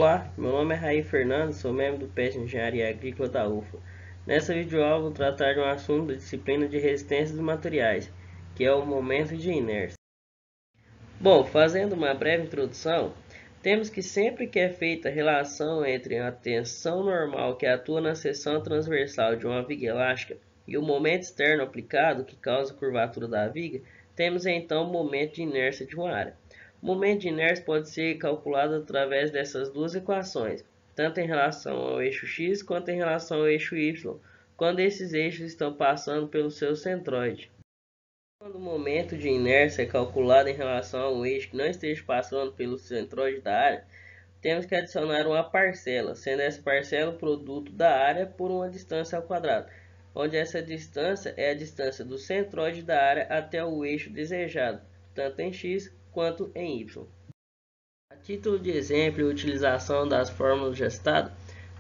Olá, meu nome é Raí Fernando, sou membro do PET Engenharia Agrícola da UFA. Nessa videoaula vou tratar de um assunto da disciplina de resistência dos materiais, que é o momento de inércia. Bom, fazendo uma breve introdução, temos que sempre que é feita a relação entre a tensão normal que atua na seção transversal de uma viga elástica e o momento externo aplicado que causa a curvatura da viga, temos então o momento de inércia de uma área. O momento de inércia pode ser calculado através dessas duas equações, tanto em relação ao eixo x quanto em relação ao eixo y, quando esses eixos estão passando pelo seu centroide. Quando o momento de inércia é calculado em relação a um eixo que não esteja passando pelo centroide da área, temos que adicionar uma parcela, sendo essa parcela o produto da área por uma distância ao quadrado, onde essa distância é a distância do centroide da área até o eixo desejado, tanto em x quanto em y. A título de exemplo e utilização das fórmulas de estado,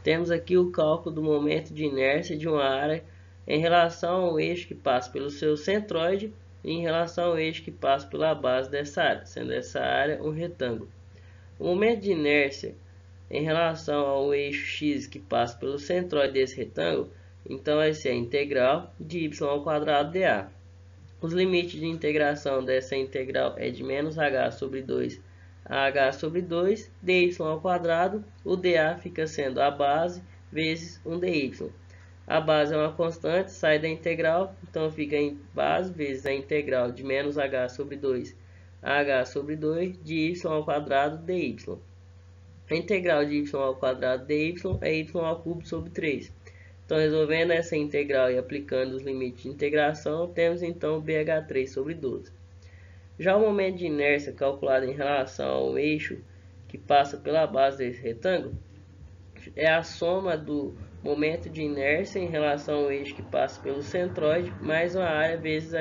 temos aqui o cálculo do momento de inércia de uma área em relação ao eixo que passa pelo seu centroide e em relação ao eixo que passa pela base dessa área, sendo essa área um retângulo. O momento de inércia em relação ao eixo x que passa pelo centroide desse retângulo, então vai ser a integral de y ao quadrado dA. Os limites de integração dessa integral é de menos h sobre 2 a h sobre 2 dy ao quadrado. O dA fica sendo a base vezes 1 dy. A base é uma constante, sai da integral, então fica em base vezes a integral de menos h sobre 2 a h sobre 2 de y ao quadrado dy. A integral de y ao quadrado dy é y ao cubo sobre 3. Então, resolvendo essa integral e aplicando os limites de integração, temos então o BH3 sobre 12. Já o momento de inércia calculado em relação ao eixo que passa pela base desse retângulo é a soma do momento de inércia em relação ao eixo que passa pelo centroide mais uma área vezes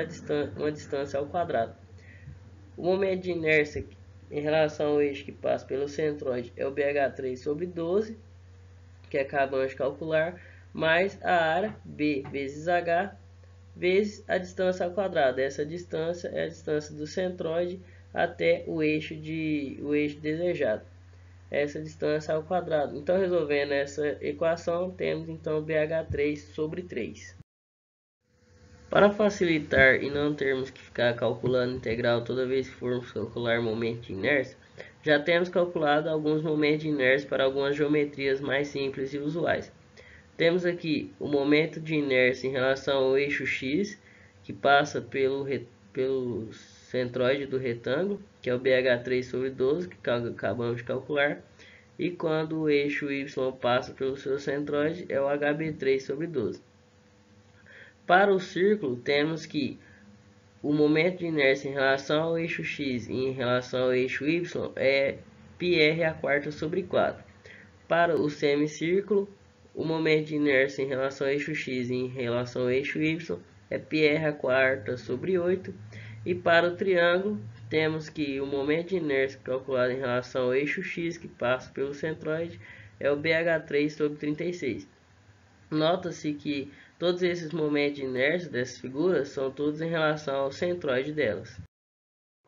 uma distância ao quadrado. O momento de inércia em relação ao eixo que passa pelo centroide é o BH3 sobre 12, que acabamos de calcular, mais a área B vezes H vezes a distância ao quadrado. Essa distância é a distância do centroide até o eixo desejado. Essa distância ao quadrado. Então, resolvendo essa equação, temos então BH3 sobre 3. Para facilitar e não termos que ficar calculando integral toda vez que formos calcular momento de inércia, já temos calculado alguns momentos de inércia para algumas geometrias mais simples e usuais. Temos aqui o momento de inércia em relação ao eixo x, que passa pelo centroide do retângulo, que é o BH3 sobre 12, que acabamos de calcular. E quando o eixo y passa pelo seu centroide, é o HB3 sobre 12. Para o círculo, temos que o momento de inércia em relação ao eixo x e em relação ao eixo y é πr a quarta sobre 4. Para o semicírculo, o momento de inércia em relação ao eixo x e em relação ao eixo y é πr a quarta sobre 8. E para o triângulo, temos que o momento de inércia calculado em relação ao eixo x que passa pelo centroide é o BH3 sobre 36. Nota-se que todos esses momentos de inércia dessas figuras são todos em relação ao centroide delas.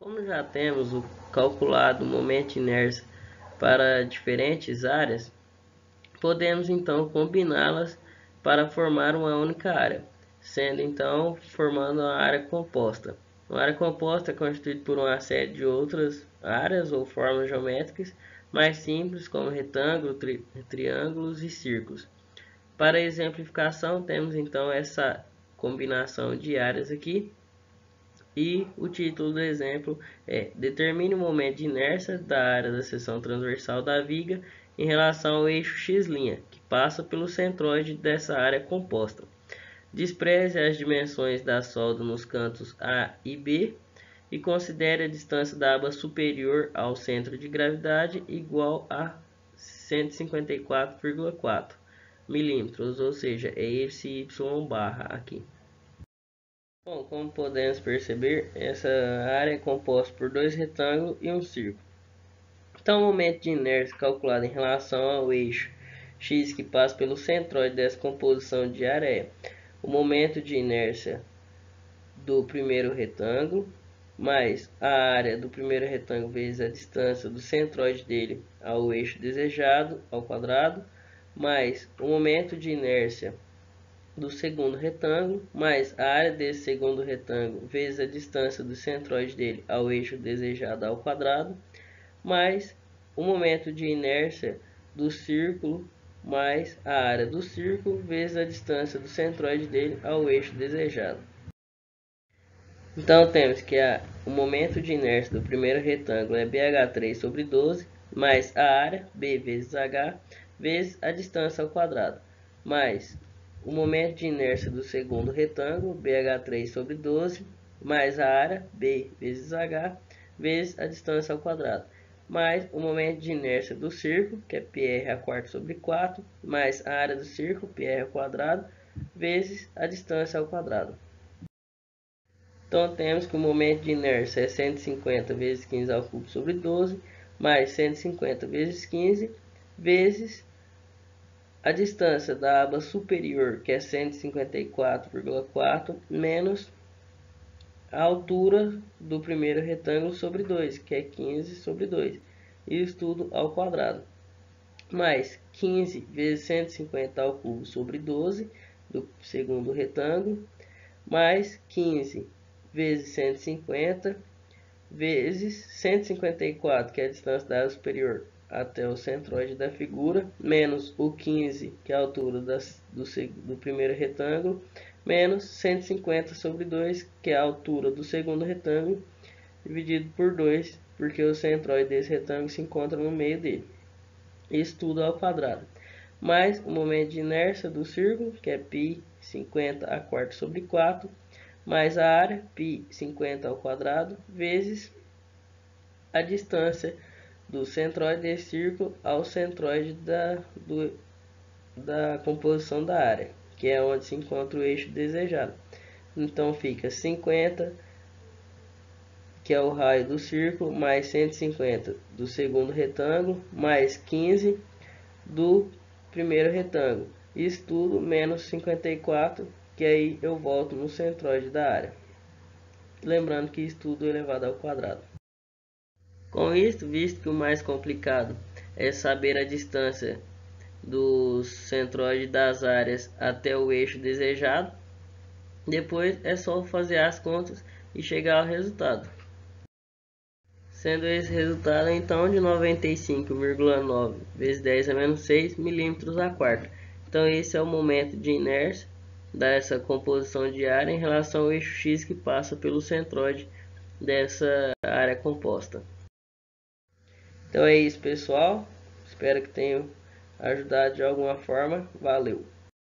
Como já temos o calculado momento de inércia para diferentes áreas, podemos então combiná-las para formar uma única área, sendo então formando uma área composta. Uma área composta é constituída por uma série de outras áreas ou formas geométricas mais simples, como retângulos, triângulos e círculos. Para exemplificação, temos então essa combinação de áreas aqui. E o título do exemplo é: determine o momento de inércia da área da seção transversal da viga em relação ao eixo x', que passa pelo centroide dessa área composta. Despreze as dimensões da solda nos cantos A e B e considere a distância da aba superior ao centro de gravidade igual a 154,4 milímetros, ou seja, é esse y barra aqui. Bom, como podemos perceber, essa área é composta por dois retângulos e um círculo. Então, o momento de inércia calculado em relação ao eixo x que passa pelo centroide dessa composição de área é o momento de inércia do primeiro retângulo mais a área do primeiro retângulo vezes a distância do centroide dele ao eixo desejado ao quadrado, mais o momento de inércia do segundo retângulo, mais a área desse segundo retângulo vezes a distância do centroide dele ao eixo desejado ao quadrado, mais o momento de inércia do círculo, mais a área do círculo vezes a distância do centroide dele ao eixo desejado. Então temos que o momento de inércia do primeiro retângulo é BH3 sobre 12, mais a área, B vezes H, vezes a distância ao quadrado, mais o momento de inércia do segundo retângulo, BH3 sobre 12, mais a área, B vezes H, vezes a distância ao quadrado, mais o momento de inércia do círculo, que é PR a quarto sobre 4, mais a área do círculo, PR ao quadrado, vezes a distância ao quadrado. Então temos que o momento de inércia é 150 vezes 15 ao cubo sobre 12, mais 150 vezes 15, vezes a distância da aba superior, que é 154,4, menos a altura do primeiro retângulo sobre 2, que é 15 sobre 2. Isso tudo ao quadrado. Mais 15 vezes 150 ao cubo sobre 12, do segundo retângulo, mais 15 vezes 150 vezes 154, que é a distância da asa superior até o centroide da figura, menos o 15, que é a altura do primeiro retângulo, menos 150 sobre 2, que é a altura do segundo retângulo, dividido por 2, porque o centroide desse retângulo se encontra no meio dele. Isso tudo ao quadrado. Mais o momento de inércia do círculo, que é π 50 a quarto sobre 4, mais a área, π 50 ao quadrado, vezes a distância do centroide desse círculo ao centroide da composição da área, que é onde se encontra o eixo desejado. Então fica 50, que é o raio do círculo, mais 150 do segundo retângulo, mais 15 do primeiro retângulo. Isso tudo menos 54, que aí eu volto no centroide da área. Lembrando que isso tudo é elevado ao quadrado. Com isso, visto que o mais complicado é saber a distância do centroide das áreas até o eixo desejado, depois é só fazer as contas e chegar ao resultado. Sendo esse resultado então de 95,9 vezes 10 a menos 6 milímetros a quarta. Então esse é o momento de inércia dessa composição de área em relação ao eixo X que passa pelo centroide dessa área composta. Então é isso, pessoal. Espero que tenham ajudado de alguma forma. Valeu!